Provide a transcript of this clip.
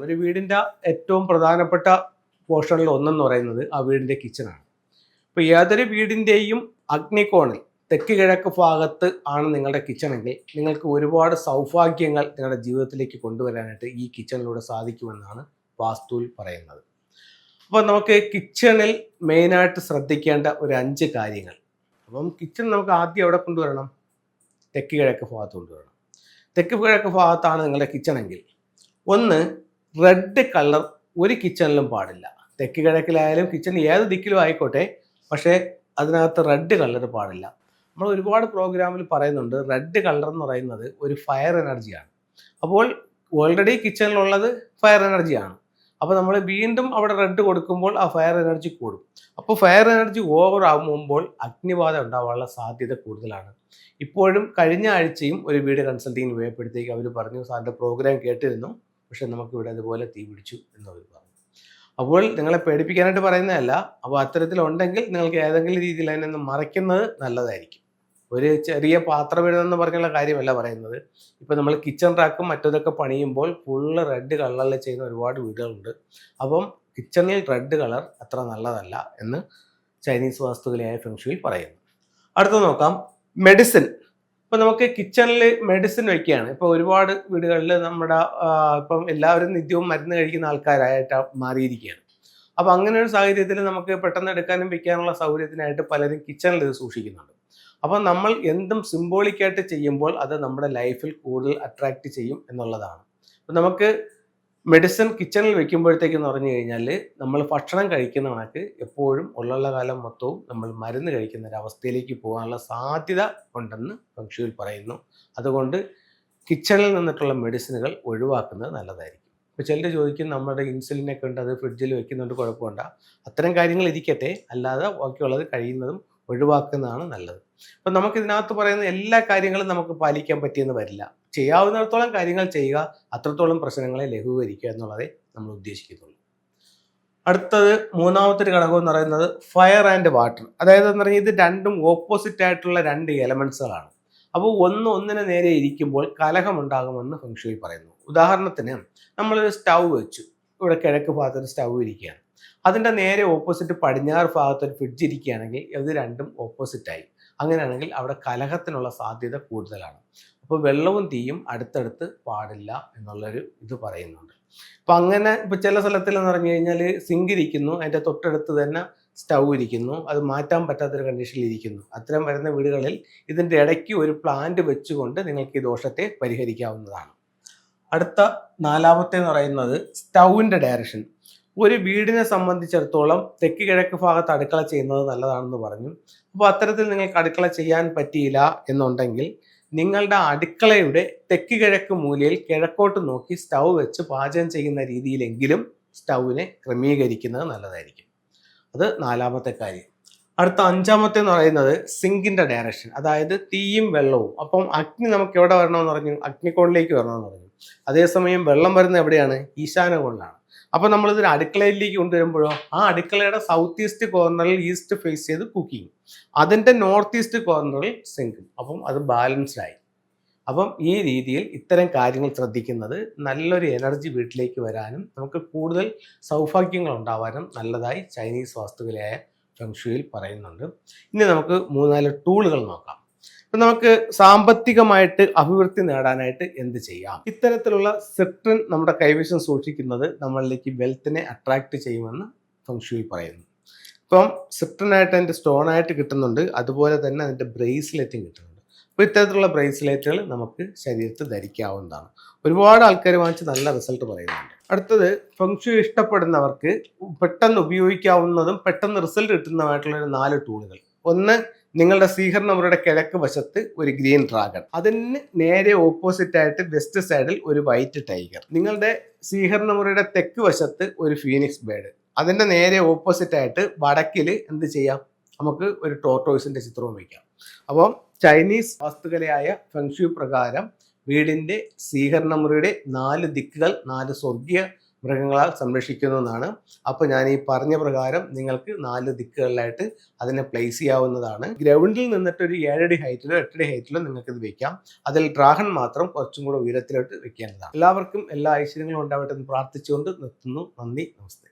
ഒരു വീടിൻ്റെ ഏറ്റവും പ്രധാനപ്പെട്ട പോർഷനിൽ ഒന്നെന്ന് പറയുന്നത് ആ വീടിൻ്റെ കിച്ചണാണ്. ഇപ്പോൾ ഏതൊരു വീടിൻ്റെയും അഗ്നികോണിൽ തെക്ക് കിഴക്ക് ഭാഗത്ത് ആണ് നിങ്ങളുടെ കിച്ചണെങ്കിൽ നിങ്ങൾക്ക് ഒരുപാട് സൗഭാഗ്യങ്ങൾ നിങ്ങളുടെ ജീവിതത്തിലേക്ക് കൊണ്ടുവരാനായിട്ട് ഈ കിച്ചണിലൂടെ സാധിക്കുമെന്നാണ് വാസ്തുവിൽ പറയുന്നത്. അപ്പോൾ നമുക്ക് കിച്ചണിൽ മെയിനായിട്ട് ശ്രദ്ധിക്കേണ്ട ഒരു 5 കാര്യങ്ങൾ. അപ്പം കിച്ചൺ നമുക്ക് ആദ്യം എവിടെ കൊണ്ടുവരണം? തെക്ക് കിഴക്ക് ഭാഗത്ത് കൊണ്ടുവരണം. തെക്ക് കിഴക്ക് ഭാഗത്താണ് നിങ്ങളുടെ കിച്ചണെങ്കിൽ ഒന്ന്, റെഡ് കളർ ഒരു കിച്ചണിലും പാടില്ല. തെക്ക് കിഴക്കിലായാലും കിച്ചൺ ഏത് ദിക്കിലും ആയിക്കോട്ടെ, പക്ഷേ അതിനകത്ത് റെഡ് കളർ പാടില്ല. നമ്മൾ ഒരുപാട് പ്രോഗ്രാമിൽ പറയുന്നുണ്ട് റെഡ് കളർ എന്ന് പറയുന്നത് ഒരു ഫയർ എനർജിയാണ്. അപ്പോൾ ഓൾറെഡി കിച്ചണിലുള്ളത് ഫയർ എനർജിയാണ്. അപ്പോൾ നമ്മൾ വീണ്ടും അവിടെ റെഡ് കൊടുക്കുമ്പോൾ ആ ഫയർ എനർജി കൂടും. അപ്പോൾ ഫയർ എനർജി ഓവർ ആകുമ്പോൾ അഗ്നിബാധ ഉണ്ടാവാനുള്ള സാധ്യത കൂടുതലാണ്. ഇപ്പോഴും കഴിഞ്ഞ ആഴ്ചയും ഒരു വീട് കൺസൾട്ടിങ്ങിന് പോയപ്പോഴത്തേക്ക് അവർ പറഞ്ഞു, സാറിൻ്റെ പ്രോഗ്രാം കേട്ടിരുന്നു, പക്ഷെ നമുക്കിവിടെ അതുപോലെ തീ പിടിച്ചു എന്നവർ പറഞ്ഞു. അപ്പോൾ നിങ്ങളെ പേടിപ്പിക്കാനായിട്ട് പറയുന്നതല്ല. അപ്പോൾ അത്തരത്തിലുണ്ടെങ്കിൽ നിങ്ങൾക്ക് ഏതെങ്കിലും രീതിയിൽ അതിനെ ഒന്ന് മറയ്ക്കുന്നത് നല്ലതായിരിക്കും. ഒരു ചെറിയ പാത്രം ഇടുന്നെന്ന് പറഞ്ഞുള്ള കാര്യമല്ല പറയുന്നത്. ഇപ്പം നമ്മൾ കിച്ചൺ റാക്കും മറ്റതൊക്കെ പണിയുമ്പോൾ ഫുള്ള് റെഡ് കളറിൽ ചെയ്യുന്ന ഒരുപാട് വീടുകളുണ്ട്. അപ്പം കിച്ചണിൽ റെഡ് കളർ അത്ര നല്ലതല്ല എന്ന് ചൈനീസ് വാസ്തുകലയായ ഫെങ്ഷുയിൽ പറയുന്നു. അടുത്ത നോക്കാം, മെഡിസിൻ. ഇപ്പം നമുക്ക് കിച്ചണിൽ മെഡിസിൻ വയ്ക്കുകയാണ്. ഇപ്പോൾ ഒരുപാട് വീടുകളിൽ നമ്മുടെ ഇപ്പം എല്ലാവരും നിത്യവും മരുന്ന് കഴിക്കുന്ന ആൾക്കാരായിട്ട് മാറിയിരിക്കുകയാണ്. അപ്പോൾ അങ്ങനെ ഒരു സാഹചര്യത്തിൽ നമുക്ക് പെട്ടെന്ന് എടുക്കാനും വയ്ക്കാനുള്ള സൗകര്യത്തിനായിട്ട് പലരും കിച്ചണിൽ ഇത് സൂക്ഷിക്കുന്നുണ്ട്. അപ്പം നമ്മൾ എന്തും സിംബോളിക്കായിട്ട് ചെയ്യുമ്പോൾ അത് നമ്മുടെ ലൈഫിൽ കൂടുതൽ അട്രാക്റ്റ് ചെയ്യും എന്നുള്ളതാണ്. അപ്പം നമുക്ക് മെഡിസിൻ കിച്ചണിൽ വെക്കുമ്പോഴത്തേക്കെന്ന് പറഞ്ഞു കഴിഞ്ഞാൽ നമ്മൾ ഭക്ഷണം കഴിക്കുന്ന കണക്ക് എപ്പോഴും ഉള്ള കാലം മൊത്തവും നമ്മൾ മരുന്ന് കഴിക്കുന്ന ഒരവസ്ഥയിലേക്ക് പോകാനുള്ള സാധ്യത ഉണ്ടെന്ന് ഫെങ്ഷുയിൽ പറയുന്നു. അതുകൊണ്ട് കിച്ചണിൽ നിന്നിട്ടുള്ള മെഡിസിനുകൾ ഒഴിവാക്കുന്നത് നല്ലതായിരിക്കും. ഇപ്പോൾ ചിലർ ചോദിക്കും, നമ്മുടെ ഇൻസുലിനൊക്കെ ഉണ്ട്, അത് ഫ്രിഡ്ജിൽ വെക്കുന്നുണ്ട്, കുഴപ്പമുണ്ട. അത്തരം കാര്യങ്ങൾ ഇരിക്കട്ടെ, അല്ലാതെ ബാക്കിയുള്ളത് കഴിയുന്നതും ഒഴിവാക്കുന്നതാണ് നല്ലത്. അപ്പം നമുക്കിതിനകത്ത് പറയുന്ന എല്ലാ കാര്യങ്ങളും നമുക്ക് പാലിക്കാൻ പറ്റിയെന്ന് വരില്ല. ചെയ്യാവുന്നിടത്തോളം കാര്യങ്ങൾ ചെയ്യുക, അത്രത്തോളം പ്രശ്നങ്ങളെ ലഘൂകരിക്കുക എന്നുള്ളതേ നമ്മൾ ഉദ്ദേശിക്കുന്നുള്ളൂ. അടുത്തത് മൂന്നാമത്തെ ഒരു ഘടകം എന്ന് പറയുന്നത് ഫയർ ആൻഡ് വാട്ടർ. അതായത് എന്ന് പറഞ്ഞാൽ ഇത് രണ്ടും ഓപ്പോസിറ്റ് ആയിട്ടുള്ള 2 എലമെന്റ്സുകളാണ്. അപ്പോൾ ഒന്നിന് നേരെ ഇരിക്കുമ്പോൾ കലഹമുണ്ടാകുമെന്ന് ഫെങ്ഷുയി പറയുന്നു. ഉദാഹരണത്തിന് നമ്മളൊരു സ്റ്റൗ വെച്ചു, ഇവിടെ കിഴക്ക് ഭാഗത്തൊരു സ്റ്റൗ ഇരിക്കുകയാണ്. അതിൻ്റെ നേരെ ഓപ്പോസിറ്റ് പടിഞ്ഞാറ് ഭാഗത്തൊരു ഫ്രിഡ്ജ് ഇരിക്കുകയാണെങ്കിൽ ഇത് രണ്ടും ഓപ്പോസിറ്റായി. അങ്ങനെയാണെങ്കിൽ അവിടെ കലഹത്തിനുള്ള സാധ്യത കൂടുതലാണ്. അപ്പോൾ വെള്ളവും തീയും അടുത്തടുത്ത് പാടില്ല എന്നുള്ളൊരു ഇത് പറയുന്നുണ്ട്. അപ്പം അങ്ങനെ ഇപ്പോൾ ചില സ്ഥലത്തിൽ എന്ന് പറഞ്ഞു കഴിഞ്ഞാൽ സിങ്ക് ഇരിക്കുന്നു, അതിൻ്റെ തൊട്ടടുത്ത് തന്നെ സ്റ്റൗ ഇരിക്കുന്നു, അത് മാറ്റാൻ പറ്റാത്തൊരു കണ്ടീഷനിൽ ഇരിക്കുന്നു. അത്തരം വരുന്ന വീടുകളിൽ ഇതിൻ്റെ ഇടയ്ക്ക് ഒരു പ്ലാന്റ് വെച്ചുകൊണ്ട് നിങ്ങൾക്ക് ഈ ദോഷത്തെ പരിഹരിക്കാവുന്നതാണ്. അടുത്ത 4ാമത്തെ എന്ന് പറയുന്നത് സ്റ്റൗവിൻ്റെ ഡയറക്ഷൻ. ഒരു വീടിനെ സംബന്ധിച്ചിടത്തോളം തെക്ക് കിഴക്ക് ഭാഗത്ത് അടുക്കള ചെയ്യുന്നത് നല്ലതാണെന്ന് പറഞ്ഞു. അപ്പോൾ അത്തരത്തിൽ നിങ്ങൾക്ക് അടുക്കള ചെയ്യാൻ പറ്റിയില്ല എന്നുണ്ടെങ്കിൽ നിങ്ങളുടെ അടുക്കളയുടെ തെക്ക് കിഴക്ക് മൂലയിൽ കിഴക്കോട്ട് നോക്കി സ്റ്റൗ വെച്ച് പാചകം ചെയ്യുന്ന രീതിയിലെങ്കിലും സ്റ്റൗവിനെ ക്രമീകരിക്കുന്നത് നല്ലതായിരിക്കും. അത് 4ാമത്തെ കാര്യം. അടുത്ത 5ാമത്തെ എന്ന് പറയുന്നത് സിങ്കിൻ്റെ ഡയറക്ഷൻ, അതായത് തീയും വെള്ളവും. അപ്പം അഗ്നി നമുക്ക് എവിടെ വരണമെന്ന് പറഞ്ഞു? അഗ്നികോണിലേക്ക് വരണമെന്ന് പറഞ്ഞു. അതേസമയം വെള്ളം വരുന്നത് എവിടെയാണ്? ഈശാന കോണിലാണ്. അപ്പോൾ നമ്മളിതൊരു അടുക്കളയിലേക്ക് കൊണ്ടുവരുമ്പോഴോ ആ അടുക്കളയുടെ സൗത്ത് ഈസ്റ്റ് കോർണറിൽ ഈസ്റ്റ് ഫേസ് ചെയ്ത് കുക്കിംഗ്, അതിൻ്റെ നോർത്ത് ഈസ്റ്റ് കോർണറിൽ സിങ്കും. അപ്പം അത് ബാലൻസ്ഡ് ആയി. അപ്പം ഈ രീതിയിൽ ഇത്തരം കാര്യങ്ങൾ ശ്രദ്ധിക്കുന്നത് നല്ലൊരു എനർജി വീട്ടിലേക്ക് വരാനും നമുക്ക് കൂടുതൽ സൗഭാഗ്യങ്ങൾ ഉണ്ടാവാനും നല്ലതായി ചൈനീസ് വാസ്തുകലയായ ഫെങ്ഷുയിൽ പറയുന്നുണ്ട്. ഇനി നമുക്ക് 3-4 ടൂളുകൾ നോക്കാം. അപ്പം നമുക്ക് സാമ്പത്തികമായിട്ട് അഭിവൃദ്ധി നേടാനായിട്ട് എന്ത് ചെയ്യാം? ഇത്തരത്തിലുള്ള സിട്രിൻ നമ്മുടെ കൈവശം സൂക്ഷിക്കുന്നത് നമ്മളിലേക്ക് വെൽത്തിനെ അട്രാക്റ്റ് ചെയ്യുമെന്ന് ഫെങ്ഷുയി പറയുന്നു. ഇപ്പം സിട്രിനായിട്ട് അതിൻ്റെ സ്റ്റോണായിട്ട് കിട്ടുന്നുണ്ട്, അതുപോലെ തന്നെ അതിൻ്റെ ബ്രേസ്ലെറ്റും കിട്ടുന്നുണ്ട്. അപ്പോൾ ഇത്തരത്തിലുള്ള ബ്രേസ്ലെറ്റുകൾ നമുക്ക് ശരീരത്തിൽ ധരിക്കാവുന്നതാണ്. ഒരുപാട് ആൾക്കാർ വാങ്ങിച്ച് നല്ല റിസൾട്ട് പറയുന്നുണ്ട്. അടുത്തത് ഫെങ്ഷുയി ഇഷ്ടപ്പെടുന്നവർക്ക് പെട്ടെന്ന് ഉപയോഗിക്കാവുന്നതും പെട്ടെന്ന് റിസൾട്ട് കിട്ടുന്നതുമായിട്ടുള്ള 4 ടൂളുകൾ. ഒന്ന്, നിങ്ങളുടെ സ്വീകരണമുറിയുടെ കിഴക്ക് വശത്ത് ഒരു ഗ്രീൻ ഡ്രാഗൺ, അതിന് നേരെ ഓപ്പോസിറ്റ് ആയിട്ട് വെസ്റ്റ് സൈഡിൽ ഒരു വൈറ്റ് ടൈഗർ. നിങ്ങളുടെ സ്വീകരണമുറിയുടെ തെക്ക് വശത്ത് ഒരു ഫീനിക്സ് ബേർഡ്, അതിൻ്റെ നേരെ ഓപ്പോസിറ്റ് ആയിട്ട് വടക്കിൽ എന്ത് ചെയ്യാം? നമുക്ക് ഒരു ടോർട്ടോയ്സിൻ്റെ ചിത്രവും വയ്ക്കാം. അപ്പം ചൈനീസ് വാസ്തുകലയായ ഫെങ്ഷുയി പ്രകാരം വീടിൻ്റെ സ്വീകരണമുറിയുടെ 4 ദിക്കുകൾ 4 സ്വർഗീയ മൃഗങ്ങളാൽ സംരക്ഷിക്കുന്നതാണ്. അപ്പോൾ ഞാൻ ഈ പറഞ്ഞ പ്രകാരം നിങ്ങൾക്ക് 4 ദിക്കുകളിലായിട്ട് അതിനെ പ്ലേസ് ചെയ്യാവുന്നതാണ്. ഗ്രൗണ്ടിൽ നിന്നിട്ട് ഒരു 7 അടി ഹൈറ്റിലോ 8 അടി ഹൈറ്റിലോ നിങ്ങൾക്ക് ഇത് വെക്കാം. അതിൽ ഡ്രാഗൺ മാത്രം കുറച്ചും കൂടെ ഉയരത്തിലോട്ട് വെക്കേണ്ടതാണ്. എല്ലാവർക്കും എല്ലാ ഐശ്വര്യങ്ങളും ഉണ്ടാവട്ടെ എന്ന് പ്രാർത്ഥിച്ചുകൊണ്ട് നിർത്തുന്നു. നന്ദി, നമസ്തേ.